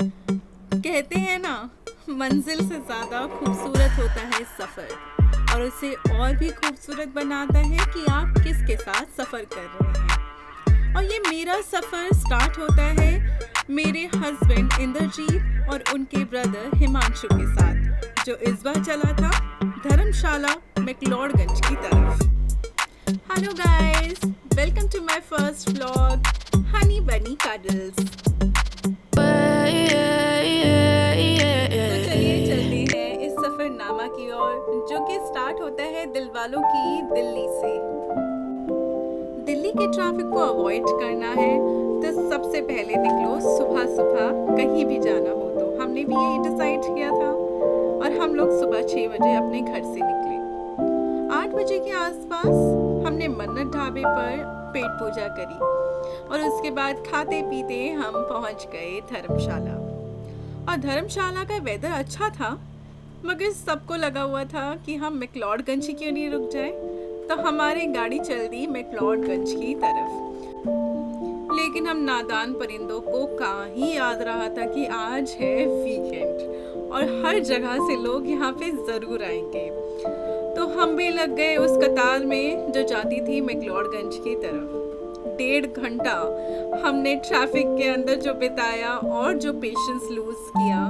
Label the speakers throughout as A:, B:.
A: कहते हैं ना, मंजिल से ज़्यादा खूबसूरत होता है सफ़र, और उसे और भी खूबसूरत बनाता है कि आप किसके साथ सफ़र कर रहे हैं। और ये मेरा सफ़र स्टार्ट होता है मेरे हस्बैंड इंद्रजीत और उनके ब्रदर हिमांशु के साथ, जो इस बार चला था धर्मशाला मैक्लोडगंज की तरफ। Hello guys, welcome to my first vlog honey bunny cuddles. तो चलिए चलते हैं इस सफरनामा की ओर, जो कि स्टार्ट होता है दिलवालों की दिल्ली से। दिल्ली के ट्रैफिक को अवॉइड करना है तो सबसे पहले निकलो सुबह सुबह, कहीं भी जाना हो तो। हमने भी यही डिसाइड किया था और हम लोग सुबह 6 बजे अपने घर से निकले। 8 बजे के आसपास हमने मन्नत ढाबे पर पेट पूजा करी और उसके बाद खाते पीते हम पहुंच गए धर्मशाला। और धर्मशाला का वेदर अच्छा था, मगर सबको लगा हुआ था कि हम मैक्लोडगंज क्यों नहीं रुक जाए, तो हमारी गाड़ी चल दी मैक्लोडगंज की तरफ। लेकिन हम नादान परिंदों को कहाँ ही याद रहा था कि आज है वीकेंड और हर जगह से लोग यहाँ पे ज़रूर आएंगे। तो हम भी लग गए उस कतार में जो जाती थी मैक्लोडगंज की तरफ। 1.5 घंटा हमने ट्रैफिक के अंदर जो बिताया और जो पेशेंस लूज किया,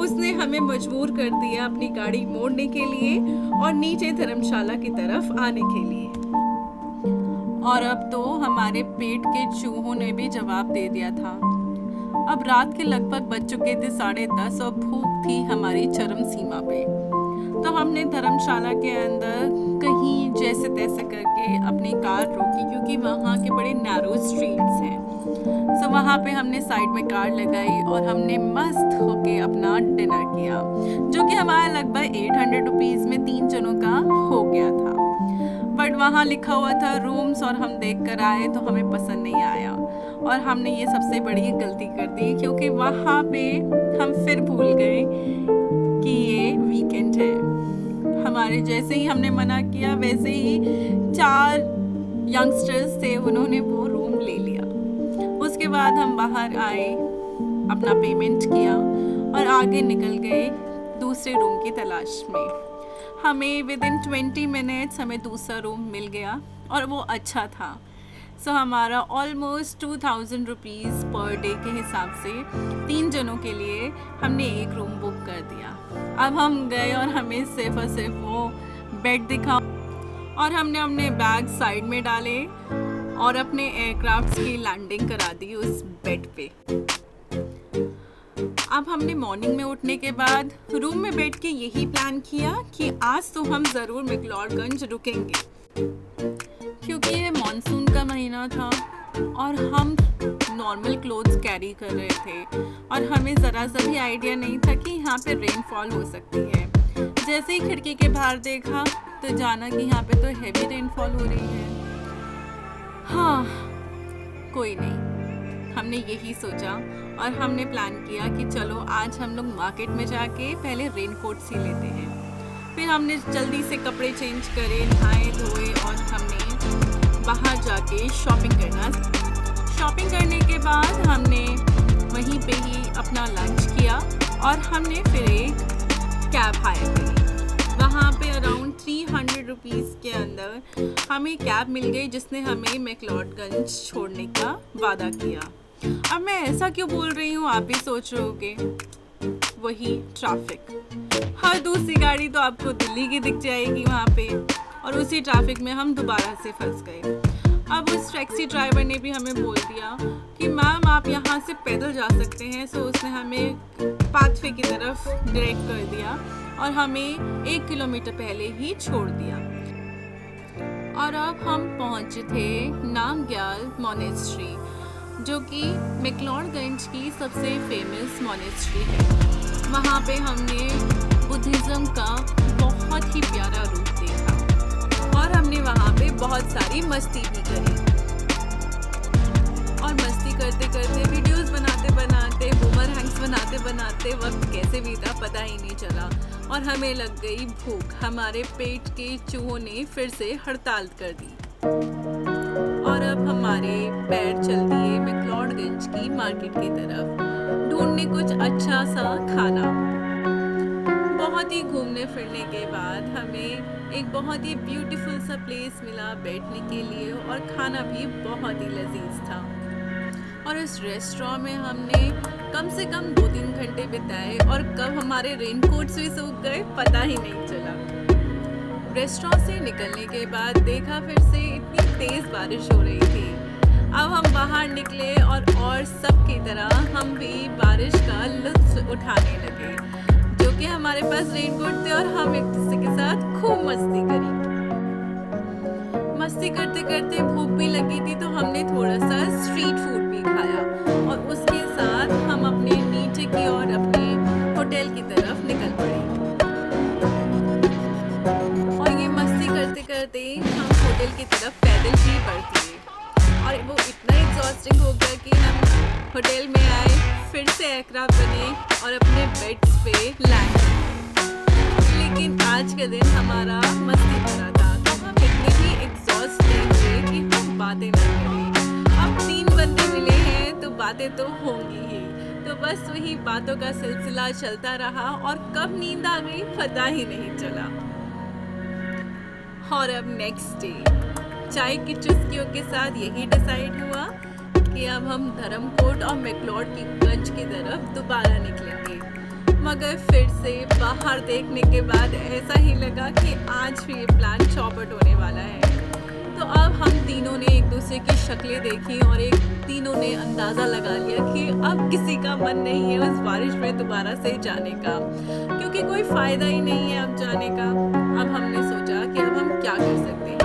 A: उसने हमें मजबूर कर दिया अपनी गाड़ी मोड़ने के लिए और नीचे धर्मशाला की तरफ आने के लिए। और अब तो हमारे पेट के चूहों ने भी जवाब दे दिया था। अब रात के लगभग बज चुके थे 10:30 और भूख थी हमारी चरम सीमा पे। तो हमने धर्मशाला के अंदर कहीं जैसे तैसे करके अपनी कार रोकी, क्योंकि वहाँ के बड़े नैरो स्ट्रीट्स हैं। सो वहाँ पे हमने साइड में कार लगाई और हमने मस्त होके अपना डिनर किया, जो कि हमारा लगभग 800 रुपीज़ में 3 जनों का हो गया था। बट वहाँ लिखा हुआ था रूम्स और हम देख कर आए तो हमें पसंद नहीं आया और हमने ये सबसे बड़ी गलती कर दी, क्योंकि वहाँ पे हम फिर भूल गए कि ये वीकेंड है। हमारे जैसे ही हमने मना किया वैसे ही 4 यंगस्टर्स थे, उन्होंने वो रूम ले लिया। उसके बाद हम बाहर आए, अपना पेमेंट किया और आगे निकल गए दूसरे रूम की तलाश में। हमें विदिन 20 मिनट्स हमें दूसरा रूम मिल गया और वो अच्छा था। सो हमारा ऑलमोस्ट 2000 रुपीज़ पर डे के हिसाब से 3 जनों के लिए हमने एक रूम बुक कर दिया। अब हम गए और हमें सिर्फ और सिर्फ वो बेड दिखा और हमने अपने बैग साइड में डाले और अपने एयरक्राफ्ट की लैंडिंग करा दी उस बेड पे। अब हमने मॉर्निंग में उठने के बाद रूम में बैठ के यही प्लान किया कि आज तो हम ज़रूर मैक्लोडगंज रुकेंगे, क्योंकि ये मानसून का महीना था और हम नॉर्मल क्लोथ्स कैरी कर रहे थे और हमें ज़रा सा भी आइडिया नहीं था कि यहाँ पे रेनफॉल हो सकती है। जैसे ही खिड़की के बाहर देखा तो जाना कि यहाँ पे तो हेवी रेनफॉल हो रही है। हाँ, कोई नहीं, हमने यही सोचा और हमने प्लान किया कि चलो आज हम लोग मार्केट में जाके पहले रेनकोट सी लेते हैं। फिर हमने जल्दी से कपड़े चेंज करे, नहाए धोए और हमने बाहर जाके शॉपिंग करना। शॉपिंग करने के बाद हमने वहीं पे ही अपना लंच किया और हमने फिर एक कैब हायर करी। वहाँ पे अराउंड 300 रुपीज़ के अंदर हमें कैब मिल गई, जिसने हमें मैक्लोडगंज छोड़ने का वादा किया। अब मैं ऐसा क्यों बोल रही हूँ, आप भी सोच रहे होगे, वही ट्रैफिक। हर दूसरी गाड़ी तो आपको दिल्ली की दिख जाएगी वहाँ पे, और उसी ट्रैफिक में हम दोबारा से फंस गए। अब उस टैक्सी ड्राइवर ने भी हमें बोल दिया कि मैम आप यहाँ से पैदल जा सकते हैं। सो उसने हमें पाथवे की तरफ डायरेक्ट कर दिया और हमें 1 किलोमीटर पहले ही छोड़ दिया। और अब हम पहुँचे थे नामग्याल मोनेस्ट्री, जो कि मैक्लोडगंज की सबसे फेमस मोनेस्ट्री है। वहाँ पे हमने बुद्धिज़्म का बहुत ही प्यारा रूप देखा और हमने वहाँ पे बहुत सारी मस्ती भी करी। और मस्ती करते करते, वीडियोस बनाते बनाते, बूमरहैंग्स बनाते बनाते वक्त कैसे बीता पता ही नहीं चला और हमें लग गई भूख। हमारे पेट के चूहों ने फिर से हड़ताल कर दी और अब हमारे पैर चल दिए मैक्लोडगंज की मार्केट की तरफ। ढूंढने ही कुछ अच्छा सा खाना। बहुत ही घूमने फिरने के बाद हमें एक बहुत ही ब्यूटीफुल सा प्लेस मिला बैठने के लिए और खाना भी बहुत ही लजीज था। और इस रेस्टोरेंट में हमने कम से कम 2-3 घंटे बिताए और कब हमारे रेनकोट्स भी सूख गए पता ही नहीं चला। रेस्टोरेंट से निकलने के बाद देखा फिर से इतनी तेज़ बारिश हो रही थी। अब हम बाहर निकले और सब की तरह हम भी बारिश का लुत्फ उठाने लगे, जो कि हमारे पास रेनकोट थे और हम एक दूसरे के साथ खूब मस्ती करी। मस्ती करते करते भूख भी लगी थी तो हमने थोड़ा सा स्ट्रीट फूड भी खाया और उसके साथ हम अपने नीचे की ओर अपने होटल की तरफ निकल पड़े। और ये मस्ती करते करते हम होटल की तरफ पैदल ही बढ़ते और वो इतना एग्जॉस्टिंग हो गया कि हम होटल में आए, फिर से एयरक्राफ्ट बने और अपने बेड्स पे लैंड। लेकिन आज का दिन हमारा मस्ती भरा था तो हम इतने भी एग्जॉस्ट नहीं हुए कि हम बातें ना करें। अब 3 बंदे मिले हैं तो बातें तो होंगी ही, तो बस वही बातों का सिलसिला चलता रहा और कब नींद आ गई पता ही नहीं चला। और अब नेक्स्ट डे चाय की चुस्कियों के साथ यही डिसाइड हुआ कि अब हम धर्मकोट और मैक्लोडगंज की तरफ दोबारा निकलेंगे। मगर फिर से बाहर देखने के बाद ऐसा ही लगा कि आज भी ये प्लान चौपट होने वाला है। तो अब हम तीनों ने एक दूसरे की शक्लें देखी और तीनों ने अंदाज़ा लगा लिया कि अब किसी का मन नहीं है उस बारिश में दोबारा से जाने का, क्योंकि कोई फ़ायदा ही नहीं है अब जाने का। अब हमने सोचा कि अब हम क्या कर सकते हैं।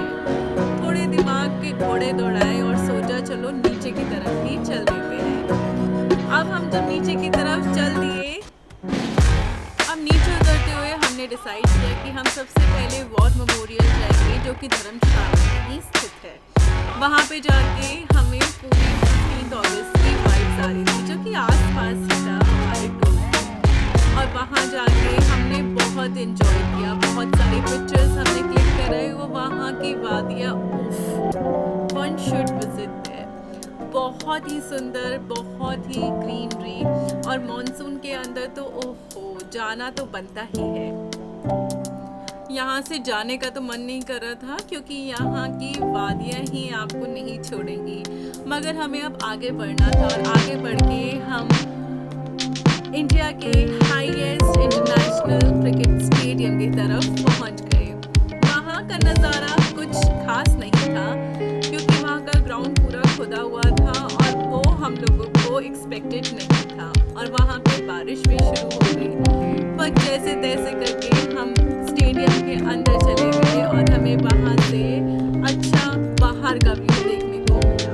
A: थोड़े दिमाग के घोड़े दौड़ाए और सोचा चलो नीचे की तरफ ही चल देते हैं। अब हम जब नीचे की तरफ चल दिए, अब नीचे उतरते हुए हमने डिसाइड किया कि हम सबसे पहले वॉर मेमोरियल जाएंगे, जो कि धर्मशाला में ही स्थित है। वहाँ पे जाके हमें पूरी 15 अगस्त की वाइब्स आ रही थी, जो कि आसपास ही था हमारे टूर। और वहाँ जाके हमने बहुत एंजॉय किया, बहुत सारी पिक्चर्स हमने क्लिक कराई। वो वहाँ की वादियाँ, वन शुड विजिट देयर। बहुत ही सुंदर, बहुत ही ग्रीनरी और मॉनसून के अंदर तो ओहो जाना तो बनता ही है। यहाँ से जाने का तो मन नहीं कर रहा था क्योंकि यहाँ की वादियाँ ही आपको नहीं छोड़ेंगी, मगर हमें अब आगे बढ़ना था और आगे बढ़ के हम इंडिया के हाईएस्ट इंटरनेशनल क्रिकेट स्टेडियम की तरफ पहुँच गए। वहाँ का नज़ारा कुछ खास नहीं था क्योंकि वहाँ का ग्राउंड पूरा खुदा हुआ था और वो हम लोगों को एक्सपेक्टेड नहीं था और वहाँ पे बारिश भी शुरू हो गई। पर जैसे तैसे करके हम स्टेडियम के अंदर चले गए और हमें वहाँ से अच्छा बाहर का व्यू देखने को मिला।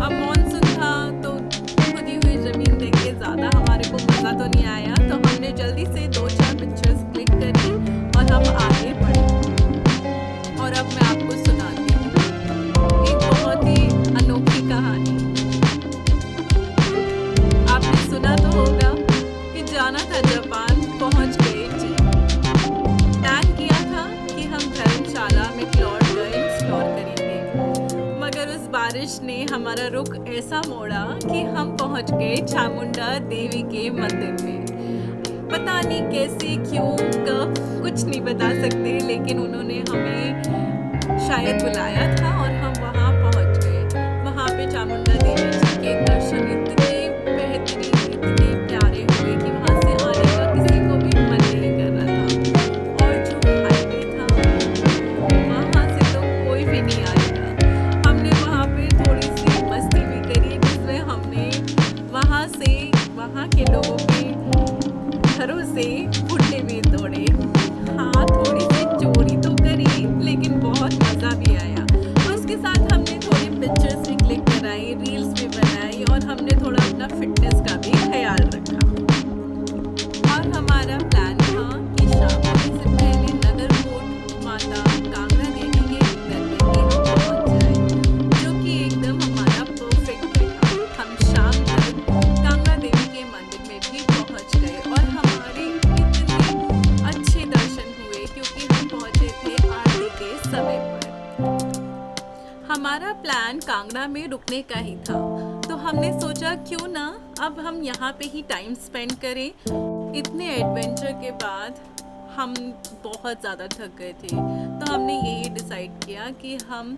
A: अब मॉनसून था तो खुदी हुई ज़मीन देख के ज़्यादा हमारे को मज़ा तो नहीं आया, तो हमने जल्दी से 2-4 पिक्चर्स क्लिक करी और हम आगे बढ़े। और अब मैं आपको सुनाती हूँ एक बहुत ही अनोखी कहानी। आपने सुना तो होगा कि जाना था जापान, पहुँच गए जी। प्लान किया था कि हम धर्मशाला में मैक्लोडगंज एक्सप्लोर करेंगे, मगर उस बारिश ने हमारा रुख ऐसा मोड़ा कि हम पहुँच गए चामुंडा देवी के मंदिर में। पता नहीं कैसे, क्यों, कब, कुछ नहीं बता सकते, लेकिन उन्होंने हमें शायद बुलाया था और हम वहाँ पहुँच गए। वहाँ पे चामुंडा देवी जी के दर्शन इतने बेहतरीन, इतने प्यारे हुए कि वहाँ से आने का किसी को भी मन नहीं कर रहा था। और जो हाईवे था वहाँ से तो कोई भी नहीं आएगा। हमने वहाँ पे थोड़ी सी मस्ती भी करी, जिसमें हमने वहाँ से वहाँ के लोगों के घरों से भुट्टे भी तोड़े। हाँ, थोड़ी सी चोरी तो करी लेकिन बहुत मज़ा भी आया। उसके साथ हमने थोड़ी पिक्चर्स भी क्लिक कराई, रील्स भी बनाई और हमने थोड़ा अपना फिटनेस का भी ख्याल रखा। और हमारा प्लान था कि शाम होने से पहले नगरकोट माता कांगड़ा देवी के मंदिर में ही हम पहुँच जाए, जो कि एकदम हमारा परफेक्ट था। हम शाम तक कांगड़ा देवी के मंदिर में भी पहुँच गए और हमारे इतने अच्छे दर्शन हुए क्योंकि हम पहुँचे थे आरती के समय पर। हमारा प्लान कांगड़ा में रुकने का ही था, तो हमने सोचा क्यों ना अब हम यहाँ पे ही टाइम स्पेंड करें। इतने एडवेंचर के बाद हम बहुत ज़्यादा थक गए थे, तो हमने यही डिसाइड किया कि हम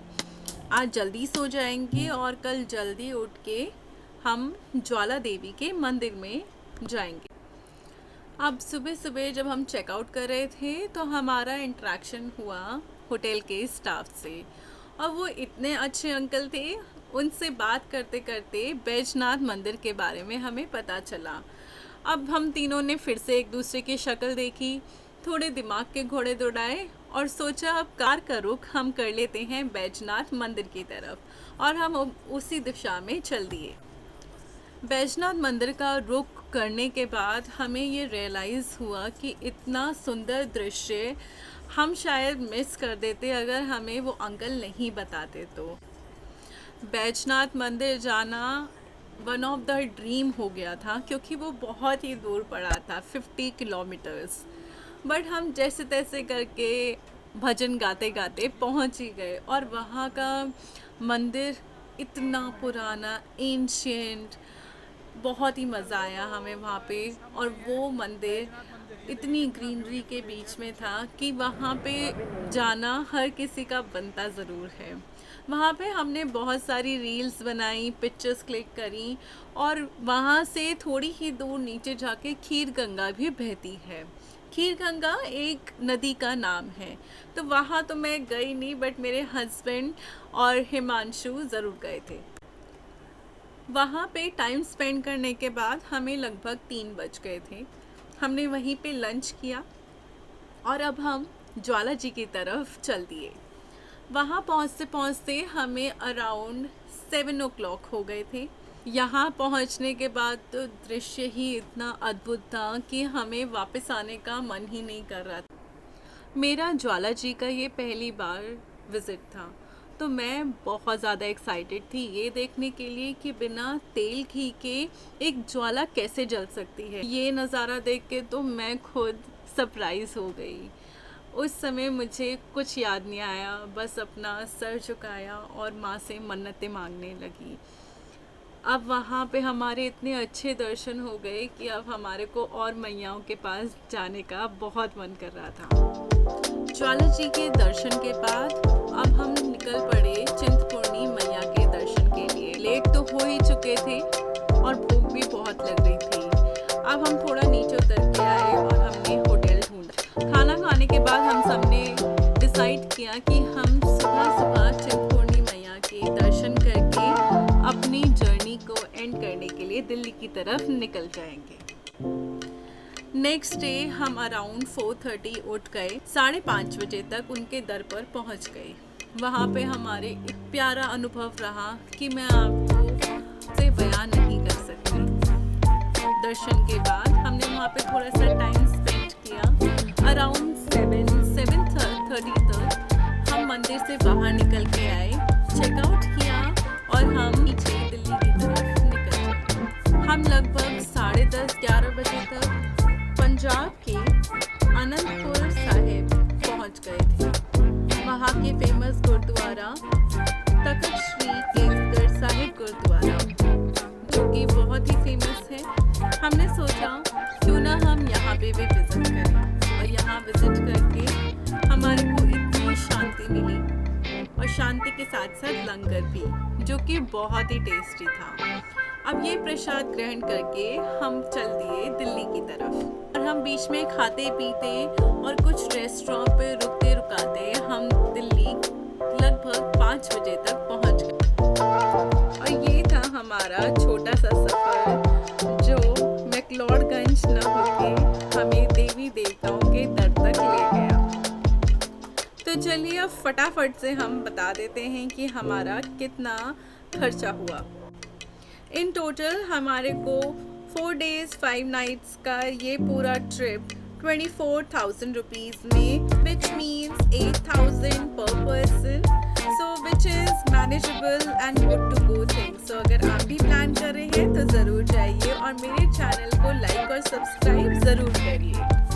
A: आज जल्दी सो जाएंगे और कल जल्दी उठ के हम ज्वाला देवी के मंदिर में जाएंगे। अब सुबह सुबह जब हम चेकआउट कर रहे थे तो हमारा इंटरेक्शन हुआ होटल के स्टाफ से, और वो इतने अच्छे अंकल थे। उनसे बात करते करते बैजनाथ मंदिर के बारे में हमें पता चला। अब हम तीनों ने फिर से एक दूसरे की शक्ल देखी, थोड़े दिमाग के घोड़े दौड़ाए और सोचा अब कार का रुख हम कर लेते हैं बैजनाथ मंदिर की तरफ, और हम उसी दिशा में चल दिए। बैजनाथ मंदिर का रुख करने के बाद हमें ये रियलाइज़ हुआ कि इतना सुंदर दृश्य हम शायद मिस कर देते अगर हमें वो अंकल नहीं बताते। तो बैजनाथ मंदिर जाना वन ऑफ द ड्रीम हो गया था, क्योंकि वो बहुत ही दूर पड़ा था, 50 किलोमीटर्स। बट हम जैसे तैसे करके भजन गाते गाते पहुंच ही गए, और वहाँ का मंदिर इतना पुराना, एंशिएंट, बहुत ही मज़ा आया हमें वहाँ पे। और वो मंदिर इतनी ग्रीनरी के बीच में था कि वहाँ पे जाना हर किसी का बनता ज़रूर है। वहाँ पे हमने बहुत सारी रील्स बनाई, पिक्चर्स क्लिक करी, और वहाँ से थोड़ी ही दूर नीचे जाके खीर गंगा भी बहती है। खीर गंगा एक नदी का नाम है। तो वहाँ तो मैं गई नहीं, बट मेरे हस्बैंड और हिमांशु ज़रूर गए थे। वहाँ पे टाइम स्पेंड करने के बाद हमें लगभग 3 बज गए थे। हमने वहीं पे लंच किया और अब हम ज्वाला जी की तरफ चल दिए। वहाँ पहुँचते पहुँचते हमें अराउंड 7 o'clock हो गए थे। यहाँ पहुँचने के बाद तो दृश्य ही इतना अद्भुत था कि हमें वापस आने का मन ही नहीं कर रहा था। मेरा ज्वाला जी का ये पहली बार विज़िट था, तो मैं बहुत ज़्यादा एक्साइटेड थी ये देखने के लिए कि बिना तेल घी के एक ज्वाला कैसे जल सकती है। ये नज़ारा देख के तो मैं खुद सरप्राइज़ हो गई। उस समय मुझे कुछ याद नहीं आया, बस अपना सर झुकाया और माँ से मन्नतें मांगने लगी। अब वहाँ पे हमारे इतने अच्छे दर्शन हो गए कि अब हमारे को और मैयाओं के पास जाने का बहुत मन कर रहा था। ज्वाला जी के दर्शन के बाद अब हम निकल पड़े चिंतपूर्णी मैया के दर्शन के लिए। लेट तो हो ही चुके थे और भूख भी बहुत लग रही थी। अब हम थोड़ा नीचे उतर के आए और हमने होटल ढूंढा। खाना खाने के बाद हम सबने डिसाइड किया कि हम सुबह सुबह चिंतपूर्णी मैया के दर्शन करके अपनी जर्नी को एंड करने के लिए दिल्ली की तरफ निकल जाएंगे। नेक्स्ट डे हम अराउंड 4:30 उठ गए, 5:30 बजे तक उनके दर पर पहुंच गए। वहाँ पे हमारे एक प्यारा अनुभव रहा कि मैं आपको से बयान नहीं कर सकती। दर्शन के बाद हमने वहाँ पे थोड़ा सा टाइम स्पेंड किया। अराउंड 7:30 तक हम मंदिर से बाहर निकल के आए, चेकआउट किया और हम नीचे दिल्ली की तरफ निकल गए। हम लगभग 10:30-11 बजे तक पंजाब के आनंदपुर साहिब पहुंच गए थे। वहाँ के फेमस गुरुद्वारा तख्त श्री केसगढ़ साहिब गुरुद्वारा, जो कि बहुत ही फेमस है। हमने सोचा क्यों ना हम यहाँ पे भी विज़िट करें, और यहाँ विज़िट करके हमारे को इतनी शांति मिली, और शांति के साथ साथ लंगर भी, जो कि बहुत ही टेस्टी था। अब ये प्रसाद ग्रहण करके हम चल दिए दिल्ली की तरफ, और हम बीच में खाते पीते और कुछ रेस्टोरेंट पे रुकते रुकाते हम दिल्ली लगभग 5 बजे तक पहुंच गए। और ये था हमारा छोटा सा सफ़र, जो मैक्लोडगंज न होके हमें देवी देवताओं के दर तक ले गया। तो चलिए अब फटाफट से हम बता देते हैं कि हमारा कितना खर्चा हुआ। इन टोटल हमारे को 4 days 5 nights का ये पूरा ट्रिप 24,000 रुपीज़ में, which means 8,000 per person, so which is manageable and good to go thing। So अगर आप भी प्लान कर रहे हैं तो ज़रूर जाइए और मेरे चैनल को लाइक और सब्सक्राइब ज़रूर करिए।